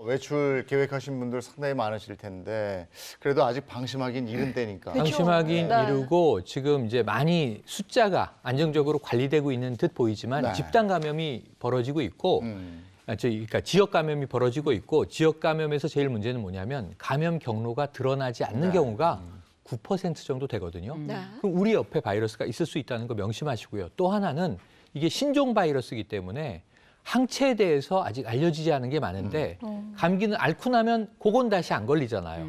외출 계획하신 분들 상당히 많으실 텐데 그래도 아직 방심하긴 이른 때니까. 방심하긴 네. 이르고 지금 이제 많이 숫자가 안정적으로 관리되고 있는 듯 보이지만 네. 집단 감염이 벌어지고 있고 그러니까 지역 감염이 벌어지고 있고 지역 감염에서 제일 문제는 뭐냐면 감염 경로가 드러나지 않는 경우가 9% 정도 되거든요. 네. 그럼 우리 옆에 바이러스가 있을 수 있다는 거 명심하시고요. 또 하나는 이게 신종 바이러스이기 때문에 항체에 대해서 아직 알려지지 않은 게 많은데 감기는 앓고 나면 그건 다시 안 걸리잖아요.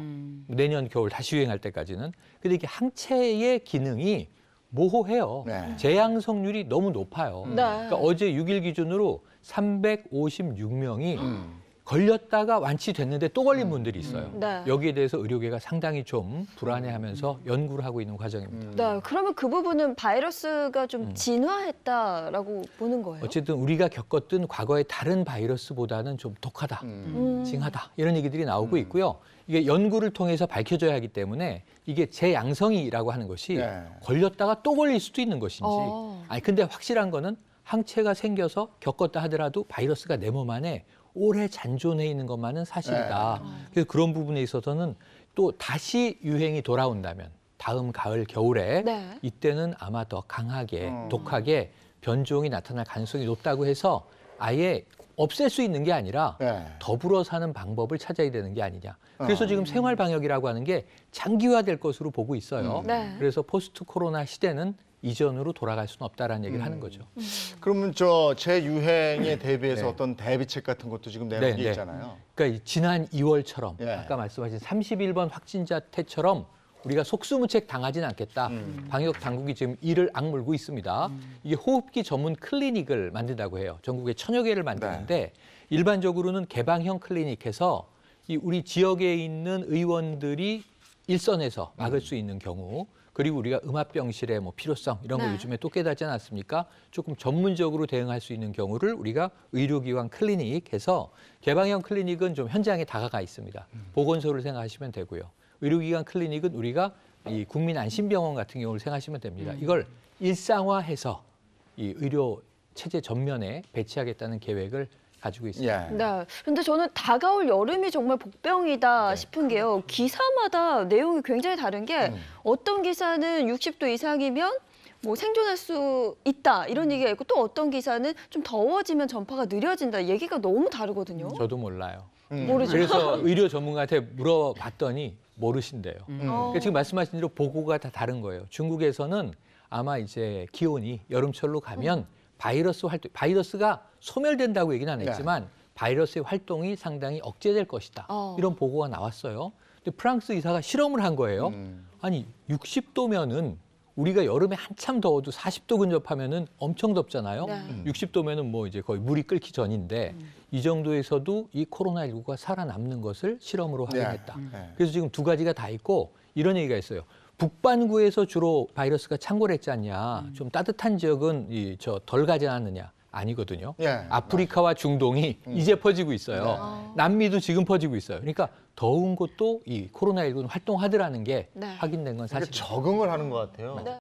내년 겨울 다시 유행할 때까지는. 근데 이게 항체의 기능이 모호해요. 네. 재양성률이 너무 높아요. 네. 그러니까 어제 6일 기준으로 356명이 걸렸다가 완치됐는데 또 걸린 분들이 있어요. 네. 여기에 대해서 의료계가 상당히 좀 불안해하면서 연구를 하고 있는 과정입니다. 네, 그러면 그 부분은 바이러스가 좀 진화했다라고 보는 거예요? 어쨌든 우리가 겪었던 과거의 다른 바이러스보다는 좀 독하다, 징하다 이런 얘기들이 나오고 있고요. 이게 연구를 통해서 밝혀져야 하기 때문에 이게 재양성이라고 하는 것이 네. 걸렸다가 또 걸릴 수도 있는 것인지 아니 근데 확실한 거는 항체가 생겨서 겪었다 하더라도 바이러스가 내 몸 안에 오래 잔존해 있는 것만은 사실이다. 그래서 그런 부분에 있어서는 또 다시 유행이 돌아온다면 다음 가을 겨울에 네. 이때는 아마 더 강하게 독하게 변종이 나타날 가능성이 높다고 해서 아예 없앨 수 있는 게 아니라 네. 더불어 사는 방법을 찾아야 되는 게 아니냐. 그래서 지금 생활 방역이라고 하는 게 장기화될 것으로 보고 있어요. 네. 그래서 포스트 코로나 시대는 이전으로 돌아갈 수는 없다라는 얘기를 하는 거죠. 그러면 저 재유행에 대비해서 어떤 대비책 같은 것도 지금 내놓은 게 있잖아요. 그러니까 이 지난 2월처럼 예. 아까 말씀하신 31번 확진자 태처럼 우리가 속수무책 당하진 않겠다. 방역 당국이 지금 이를 악물고 있습니다. 이게 호흡기 전문 클리닉을 만든다고 해요. 전국에 1000여 개를 만드는데 일반적으로는 개방형 클리닉에서 이 우리 지역에 있는 의원들이 일선에서 막을 수 있는 경우 그리고 우리가 음압병실의 뭐 필요성 이런 거 네. 요즘에 또 깨닫지 않았습니까? 조금 전문적으로 대응할 수 있는 경우를 우리가 의료기관 클리닉에서 개방형 클리닉은 좀 현장에 다가가 있습니다. 보건소를 생각하시면 되고요. 의료기관 클리닉은 우리가 이 국민안심병원 같은 경우를 생각하시면 됩니다. 이걸 일상화해서 이 의료 체제 전면에 배치하겠다는 계획을 가지고 있습니다. 예. 네. 근데 저는 다가올 여름이 정말 복병이다 싶은 게요. 기사마다 내용이 굉장히 다른 게 어떤 기사는 60도 이상이면 뭐 생존할 수 있다 이런 얘기가 있고 또 어떤 기사는 좀 더워지면 전파가 느려진다 얘기가 너무 다르거든요. 저도 몰라요. 모르죠. 그래서 의료 전문가한테 물어봤더니 모르신대요. 그러니까 지금 말씀하신 대로 보고가 다 다른 거예요. 중국에서는 아마 이제 기온이 여름철로 가면 바이러스가 소멸된다고 얘기는 안 했지만 바이러스의 활동이 상당히 억제될 것이다. 이런 보고가 나왔어요. 근데 프랑스 의사가 실험을 한 거예요. 아니 60도면은 우리가 여름에 한참 더워도 40도 근접하면은 엄청 덥잖아요. 네. 60도면은 뭐 이제 거의 물이 끓기 전인데 이 정도에서도 이 코로나19가 살아남는 것을 실험으로 확인했다. 그래서 지금 두 가지가 다 있고 이런 얘기가 있어요. 북반구에서 주로 바이러스가 창궐했지 않냐. 좀 따뜻한 지역은 덜 가지 않느냐. 아니거든요. 예, 아프리카와 중동이 이제 퍼지고 있어요. 남미도 지금 퍼지고 있어요. 그러니까 더운 곳도 이 코로나19는 활동하더라는 게 네. 확인된 건 사실입니다. 적응을 하는 것 같아요. 네.